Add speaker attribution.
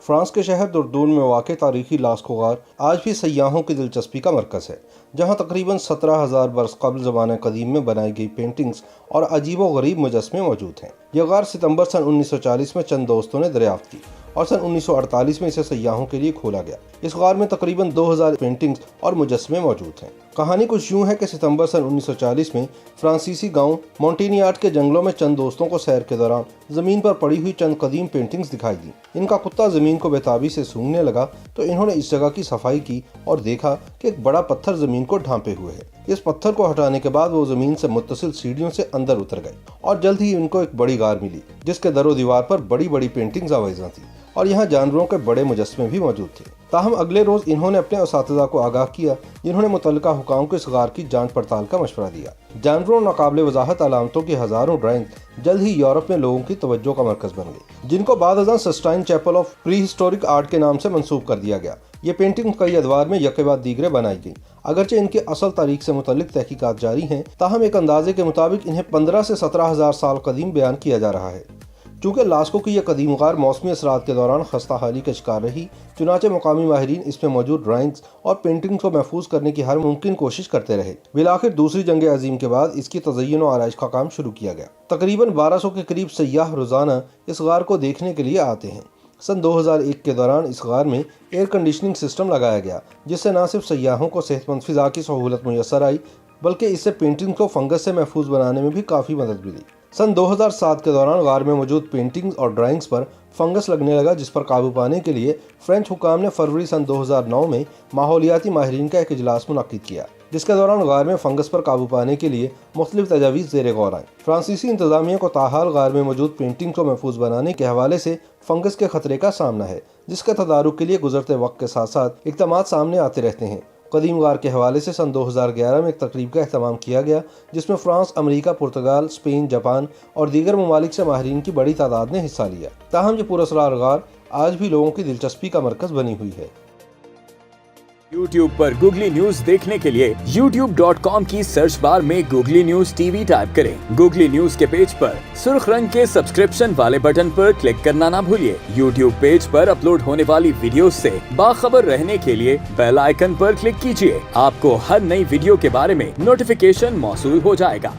Speaker 1: France کے شہر دردون میں واقع تاریخی لاسکو غار آج بھی سیاحوں کی دلچسپی کا مرکز ہے، جہاں تقریباً 17,000 برس قبل زمانہ قدیم میں بنائی گئی پینٹنگز اور عجیب و غریب مجسمے موجود ہیں۔ یہ غار ستمبر سن 1940 میں چند دوستوں نے دریافت کی اور سن 1948 میں اسے سیاحوں کے لیے کھولا گیا۔ اس غار میں تقریباً 2000 پینٹنگز اور مجسمے موجود ہیں۔ کہانی کچھ یوں ہے کہ ستمبر سن 1940 میں فرانسیسی گاؤں مونٹینیارٹ کے جنگلوں میں چند دوستوں کو سیر کے دوران زمین پر پڑی ہوئی چند قدیم پینٹنگز دکھائی دیں۔ ان کا کتا زمین کو بےتابی سے سونگھنے لگا تو انہوں نے اس جگہ کی صفائی کی اور دیکھا کہ ایک بڑا پتھر زمین کو ڈھانپے ہوئے ہے۔ اس پتھر کو ہٹانے کے بعد وہ زمین سے متصل سیڑھیوں سے اندر اتر گئے اور جلد ہی ان کو ایک بڑی غار ملی، جس کے در و دیوار پر بڑی بڑی پینٹنگز آویزاں تھیں اور یہاں جانوروں کے بڑے مجسمے بھی موجود تھے۔ تاہم اگلے روز انہوں نے اپنے اساتذہ کو آگاہ کیا، جنہوں نے متعلقہ حکام کو اس غار کی جانچ پڑتال کا مشورہ دیا۔ جانوروں ناقابل وضاحت علامتوں کی ہزاروں ڈرائنگ جلد ہی یورپ میں لوگوں کی توجہ کا مرکز بن گئی، جن کو بعد ازاں Sistine Chapel of prehistoric art کے نام سے منسوب کر دیا گیا۔ یہ پینٹنگ کئی ادوار میں یکے بعد دیگرے بنائی گئیں، اگرچہ ان کی اصل تاریخ سے متعلق تحقیقات جاری ہیں، تاہم ایک اندازے کے مطابق انہیں 15 سے 17,000 سال قدیم بیان کیا جا رہا ہے۔ چونکہ لاسکو کی یہ قدیم غار موسمی اثرات کے دوران خستہ حالی کا شکار رہی، چنانچہ مقامی ماہرین اس میں موجود ڈرائنگز اور پینٹنگز کو محفوظ کرنے کی ہر ممکن کوشش کرتے رہے۔ بالآخر دوسری جنگ عظیم کے بعد اس کی تزئین و آرائش کا کام شروع کیا گیا۔ تقریباً 1200 کے قریب سیاح روزانہ اس غار کو دیکھنے کے لیے آتے ہیں۔ سن 2001 کے دوران اس غار میں ایئر کنڈیشننگ سسٹم لگایا گیا، جس سے نہ صرف سیاحوں کو صحت مند فضا کی سہولت میسر آئی، بلکہ اس سے پینٹنگ کو فنگس سے محفوظ بنانے میں بھی کافی مدد ملی۔ سن 2007 کے دوران غار میں موجود پینٹنگز اور ڈرائنگز پر فنگس لگنے لگا، جس پر قابو پانے کے لیے فرینچ حکام نے فروری سن 2009 میں ماحولیاتی ماہرین کا ایک اجلاس منعقد کیا، جس کے دوران غار میں فنگس پر قابو پانے کے لیے مختلف تجاویز زیر غور آئیں۔ فرانسیسی انتظامیہ کو تاحال غار میں موجود پینٹنگ کو محفوظ بنانے کے حوالے سے فنگس کے خطرے کا سامنا ہے، جس کے تدارک کے لیے گزرتے وقت کے ساتھ ساتھ اقدامات سامنے آتے رہتے ہیں۔ قدیم غار کے حوالے سے سن 2011 میں ایک تقریب کا اہتمام کیا گیا، جس میں فرانس، امریکہ، پرتگال، اسپین، جاپان اور دیگر ممالک سے ماہرین کی بڑی تعداد نے حصہ لیا۔ تاہم یہ پراسرار غار آج بھی لوگوں کی دلچسپی کا مرکز بنی ہوئی ہے۔
Speaker 2: YouTube پر گوگلی نیوز دیکھنے کے لیے youtube.com کی سرچ بار میں googly news T V type کریں۔ گوگلی نیوز کے پیج پر سرخ رنگ کے سبسکرپشن والے بٹن پر کلک کرنا نہ بھولیے۔ YouTube پیج پر اپلوڈ ہونے والی ویڈیوز سے باخبر رہنے کے لیے بیل آئیکن پر کلک کیجیے۔ آپ کو ہر نئی ویڈیو کے بارے میں نوٹیفیکیشن موصول ہو جائے گا۔